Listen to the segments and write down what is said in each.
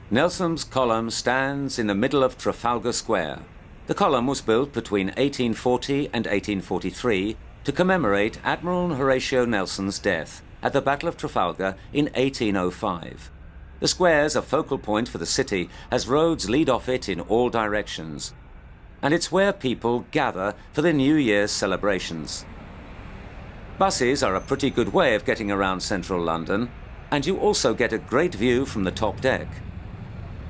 Nelson's column stands in the middle of Trafalgar Square. The column was built between 1840 and 1843 to commemorate Admiral Horatio Nelson's death at the Battle of Trafalgar in 1805. The square is a focal point for the city as roads lead off it in all directions. And it's where people gather for the New Year's celebrations. Buses are a pretty good way of getting around central London, and you also get a great view from the top deck.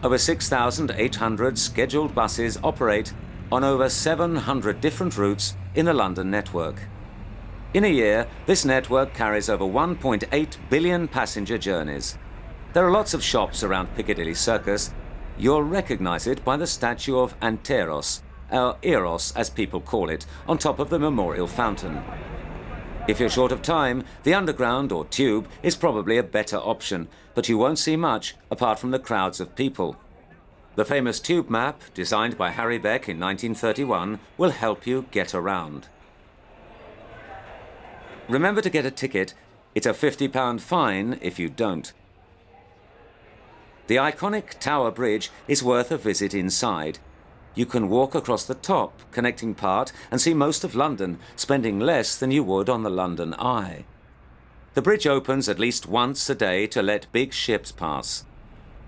Over 6,800 scheduled buses operate on over 700 different routes in the London network. In a year, this network carries over 1.8 billion passenger journeys. There are lots of shops around Piccadilly Circus. You'll recognize it by the statue of Anteros, or Eros as people call it, on top of the memorial fountain. If you're short of time, the Underground or Tube is probably a better option, but you won't see much apart from the crowds of people. The famous Tube map, designed by Harry Beck in 1931, will help you get around. Remember to get a ticket. It's a £50 fine if you don't. The iconic Tower Bridge is worth a visit inside. You can walk across the top, connecting part, and see most of London, spending less than you would on the London Eye. The bridge opens at least once a day to let big ships pass.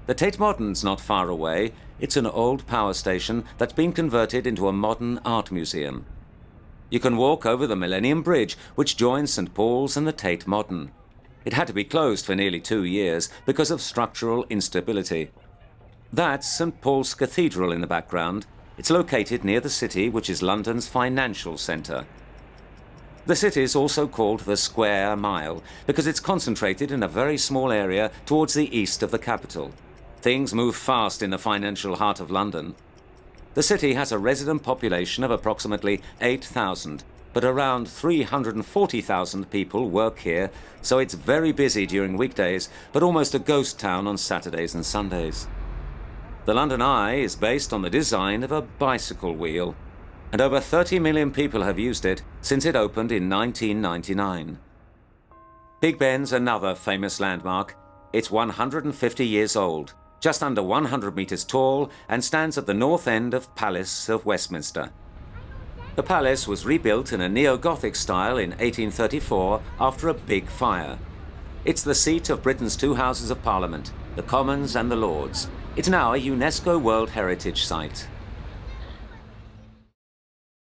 The Tate Modern's not far away. It's an old power station that's been converted into a modern art museum. You can walk over the Millenium Bridge, which joins St. Paul's and the Tate Modern. It had to be closed for nearly 2 years because of structural instability. That's St. Paul's Cathedral in the background. It's located near the city, which is London's financial centre. The city is also called the Square Mile because it's concentrated in a very small area towards the east of the capital. Things move fast in the financial heart of London. The city has a resident population of approximately 8,000, but around 340,000 people work here, so it's very busy during weekdays, but almost a ghost town on Saturdays and Sundays. The London Eye is based on the design of a bicycle wheel, and over 30 million people have used it since it opened in 1999. Big Ben's another famous landmark. It's 150 years old, just under 100 metres tall, and stands at the north end of Palace of Westminster. The palace was rebuilt in a neo-Gothic style in 1834 after a big fire. It's the seat of Britain's 2 Houses of Parliament, the Commons and the Lords. It's now a UNESCO World Heritage Site.